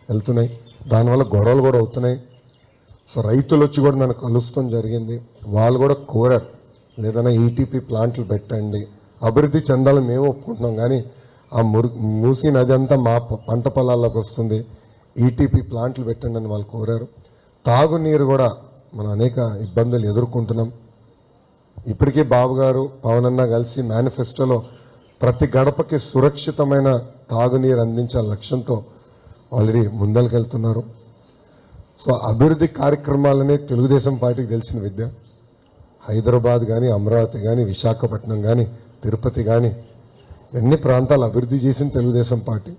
వెళ్తున్నాయి, దానివల్ల గొడవలు కూడా అవుతున్నాయి. సో రైతులు వచ్చి కూడా నన్ను కలుస్తాం జరిగింది. వాళ్ళు కూడా కోరారు, లేదన్నా ఈటీపీ ప్లాంట్లు పెట్టండి, అభివృద్ధి చెందాలని మేము ఒప్పుకుంటున్నాం, కానీ ఆ మూసీ నది అంతా మా పంట పొలాల్లోకి వస్తుంది, ఈటీపీ ప్లాంట్లు పెట్టండి అని వాళ్ళు కోరారు. తాగునీరు కూడా మనం అనేక ఇబ్బందులు ఎదుర్కొంటున్నాం. ఇప్పటికీ బాబు గారు పవన్ అన్న కలిసి మేనిఫెస్టోలో ప్రతి గడపకి సురక్షితమైన తాగునీరు అందించాల లక్ష్యంతో ఆల్రెడీ ముందరికెళ్తున్నారు. సో అభివృద్ధి కార్యక్రమాలనే తెలుగుదేశం పార్టీకి తెలిసిన విద్య. హైదరాబాద్ కానీ, అమరావతి కానీ, విశాఖపట్నం కానీ, తిరుపతి కానీ ఎన్ని ప్రాంతాలు అభివృద్ధి చేసిన తెలుగుదేశం పార్టీ.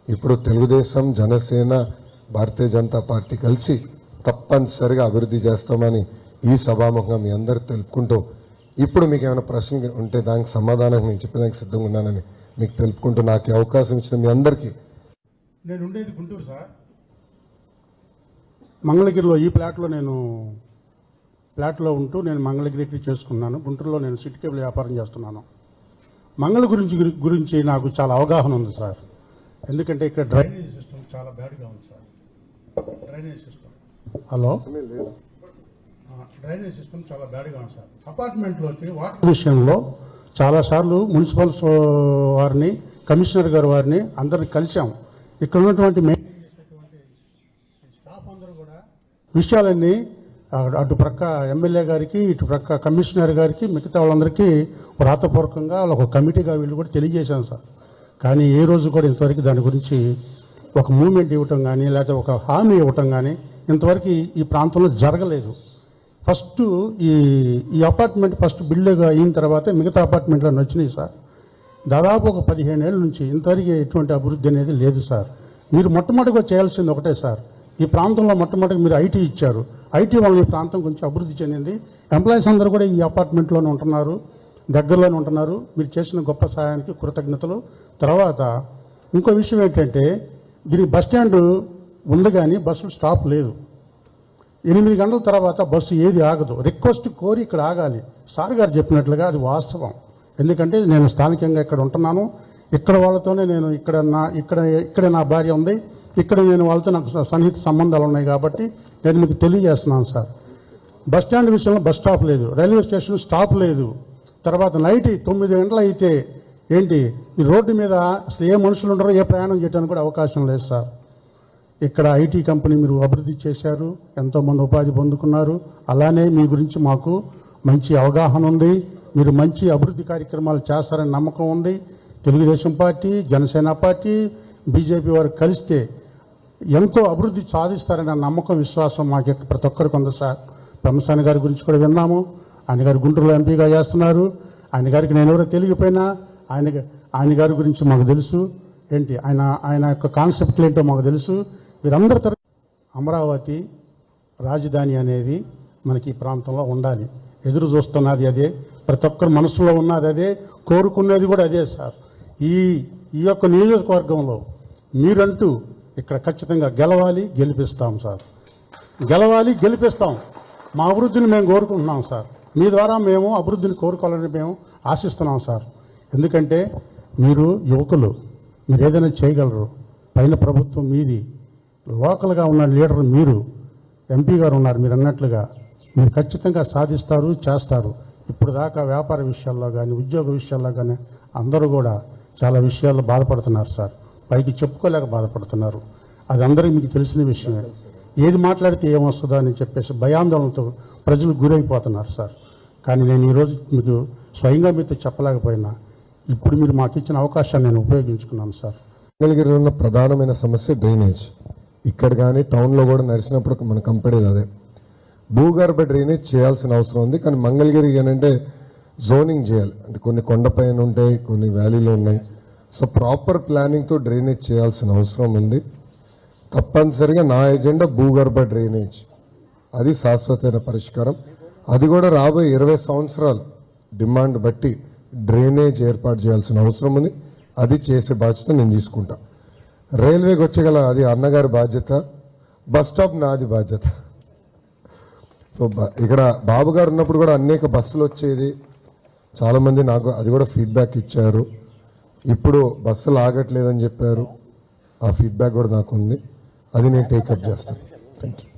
ఇప్పుడు తెలుగుదేశం, జనసేన, భారతీయ జనతా పార్టీ కలిసి తప్పనిసరిగా అభివృద్ధి చేస్తామని ఈ సభాముఖంగా మీ అందరూ తెలుపుకుంటూ, ఇప్పుడు మీకు ఏమైనా ప్రశ్న ఉంటే దానికి సమాధానం నేను చెప్పడానికి సిద్ధంగా ఉన్నానని మీకు తెలుపుకుంటూ, నాకు అవకాశం ఇచ్చిన మీ అందరికీ. నేను ఉండేది గుంటూరు సార్, మంగళగిరిలో ఈ ఫ్లాట్లో ఉంటూ నేను మంగళగిరికి చేసుకున్నాను. గుంటూరులో నేను సిటీ కేబుల్ వ్యాపారం చేస్తున్నాను. మంగళగిరి గురించి నాకు చాలా అవగాహన ఉంది సార్. ఎందుకంటే ఇక్కడ డ్రైనేజ్ సిస్టమ్ చాలా బ్యాడ్గా ఉంది సార్. డ్రైనేజ్ సిస్టమ్ చాలా బ్యాడ్గా ఉంది సార్. అపార్ట్మెంట్లోకి వాటర్ విషయంలో చాలాసార్లు మున్సిపల్ వారిని, కమిషనర్ గారు వారిని అందరిని కలిసాం. ఇక్కడ ఉన్నటువంటి మెయింటైన్ చేసేటువంటి స్టాఫ్ అందరూ కూడా విషయాలన్నీ అటు ప్రక్క ఎమ్మెల్యే గారికి, ఇటు ప్రక్క కమిషనర్ గారికి, మిగతా వాళ్ళందరికీ వ్రాతపూర్వకంగా ఒక కమిటీగా వీళ్ళు కూడా తెలియజేశాం సార్. కానీ ఏ రోజు కూడా ఇంతవరకు దాని గురించి ఒక మూమెంట్ ఇవ్వటం కానీ, లేకపోతే ఒక హామీ ఇవ్వటం కానీ ఇంతవరకు ఈ ప్రాంతంలో జరగలేదు. ఫస్ట్ ఈ అపార్ట్మెంట్ ఫస్ట్ బిల్డ్ అయిన తర్వాత మిగతా అపార్ట్మెంట్లను వచ్చినాయి సార్. దాదాపు ఒక 15 ఏళ్ళ నుంచి ఇంతవరకు ఎటువంటి అభివృద్ధి అనేది లేదు సార్. మీరు మొట్టమొదటిగా చేయాల్సింది ఒకటే సార్, ఈ ప్రాంతంలో మొట్టమొదటి మీరు ఐటీ ఇచ్చారు. ఐటీ వల్ల ఈ ప్రాంతం కొంచెం అభివృద్ధి చెందింది. ఎంప్లాయీస్ అందరూ కూడా ఈ అపార్ట్మెంట్లోనే ఉంటున్నారు, దగ్గరలోనే ఉంటున్నారు. మీరు చేసిన గొప్ప సహాయానికి కృతజ్ఞతలు. తర్వాత ఇంకో విషయం ఏంటంటే, దీనికి బస్ స్టాండ్ ఉంది కానీ బస్సులు స్టాప్ లేదు. 8 గంటల తర్వాత బస్సు ఏది ఆగదు. రిక్వెస్ట్ కోరి ఇక్కడ ఆగాలి. సార్ గారు చెప్పినట్లుగా అది వాస్తవం. ఎందుకంటే నేను స్థానికంగా ఇక్కడ ఉంటున్నాను. ఇక్కడ వాళ్ళతోనే నేను ఇక్కడ నా భార్య ఉంది. ఇక్కడ నేను వాళ్ళతో నాకు సన్నిహిత సంబంధాలు ఉన్నాయి కాబట్టి నేను మీకు తెలియజేస్తున్నాను సార్. బస్ స్టాండ్ విషయంలో బస్ స్టాప్ లేదు, రైల్వే స్టేషన్ స్టాప్ లేదు. తర్వాత నైట్ 9 గంటలు అయితే ఏంటి, ఈ రోడ్డు మీద అసలు ఏ మనుషులు ఉండరో, ఏ ప్రయాణం చేయడానికి కూడా అవకాశం లేదు సార్. ఇక్కడ ఐటీ కంపెనీ మీరు అభివృద్ధి చేశారు, ఎంతోమంది ఉపాధి పొందుకున్నారు. అలానే మీ గురించి మాకు మంచి అవగాహన ఉంది. మీరు మంచి అభివృద్ధి కార్యక్రమాలు చేస్తారని నమ్మకం ఉంది. Telugu Desam party, Janasena party, BJP వారు కలిస్తే ఎంతో అభివృద్ధి సాధిస్తారనే నమ్మకం, విశ్వాసం మాకు ప్రతి ఒక్కరికి ఉంది సార్. పెమ్మసాని గారి గురించి కూడా విన్నాము. ఆయన గారు గుంటూరులో ఎంపీగా చేస్తున్నారు. ఆయన గారికి నేను ఎవరో తెలియకపోయినా ఆయన గారి గురించి మాకు తెలుసు. ఏంటి ఆయన యొక్క కాన్సెప్ట్లు ఏంటో మాకు తెలుసు. వీరందరి తరఫున అమరావతి రాజధాని అనేది మనకి ఈ ప్రాంతంలో ఉండాలి. ఎదురు చూస్తున్నది అదే, ప్రతి ఒక్కరి మనసులో ఉన్నది అదే, కోరుకునేది కూడా అదే సార్. ఈ యొక్క నియోజకవర్గంలో మీరంటూ ఇక్కడ ఖచ్చితంగా గెలవాలి, గెలిపిస్తాం సార్. గెలవాలి, గెలిపిస్తాం. మా అభివృద్ధిని మేము కోరుకుంటున్నాం సార్. మీ ద్వారా మేము అభివృద్ధిని కోరుకోవాలని మేము ఆశిస్తున్నాం సార్. ఎందుకంటే మీరు యువకులు, మీరు ఏదైనా చేయగలరు. పైన ప్రభుత్వం మీది, లోకల్గా ఉన్న లీడర్ మీరు, ఎంపీ గారు ఉన్నారు. మీరు అన్నట్లుగా మీరు ఖచ్చితంగా సాధిస్తారు, చేస్తారు. ఇప్పుడు దాకా వ్యాపార విషయాల్లో కానీ, ఉద్యోగ విషయాల్లో కానీ అందరూ కూడా చాలా విషయాల్లో బాధపడుతున్నారు సార్. పైకి చెప్పుకోలేక బాధపడుతున్నారు. అది అందరికీ మీకు తెలిసిన విషయమే. ఏది మాట్లాడితే ఏమొస్తుందో అని చెప్పేసి భయాందోళనతో ప్రజలు గురైపోతున్నారు సార్. కానీ నేను ఈరోజు మీకు స్వయంగా మీతో చెప్పలేకపోయినా ఇప్పుడు మీరు మాకు ఇచ్చిన అవకాశాన్ని నేను ఉపయోగించుకున్నాను సార్. మంగళగిరిలో ఉన్న ప్రధానమైన సమస్య డ్రైనేజ్. ఇక్కడ కానీ టౌన్లో కూడా నడిచినప్పుడు మనం కంపెనీది అదే. భూగర్భ డ్రైనేజ్ చేయాల్సిన అవసరం ఉంది. కానీ మంగళగిరి ఏంటంటే జోనింగ్ చేయాలి. అంటే కొన్ని కొండపైన ఉంటాయి, కొన్ని వ్యాలీలో ఉన్నాయి. సో ప్రాపర్ ప్లానింగ్తో డ్రైనేజ్ చేయాల్సిన అవసరం ఉంది. తప్పనిసరిగా నా ఎజెండా భూగర్భ డ్రైనేజ్, అది శాశ్వతమైన పరిష్కారం. అది కూడా రాబోయే 20 సంవత్సరాలు డిమాండ్ బట్టి డ్రైనేజ్ ఏర్పాటు చేయాల్సిన అవసరం ఉంది. అది చేసే బాధ్యత నేను తీసుకుంటా. రైల్వేకి వచ్చేగల అది అన్నగారి బాధ్యత, బస్ స్టాప్ నాది బాధ్యత. సో ఇక్కడ బాబు గారు ఉన్నప్పుడు కూడా అనేక బస్సులు వచ్చేది, చాలామంది నాకు అది కూడా ఫీడ్బ్యాక్ ఇచ్చారు. ఇప్పుడు బస్సులు ఆగట్లేదని చెప్పారు. ఆ ఫీడ్బ్యాక్ కూడా నాకు ఉంది, అది నేను టేకప్ చేస్తాను. Thank you.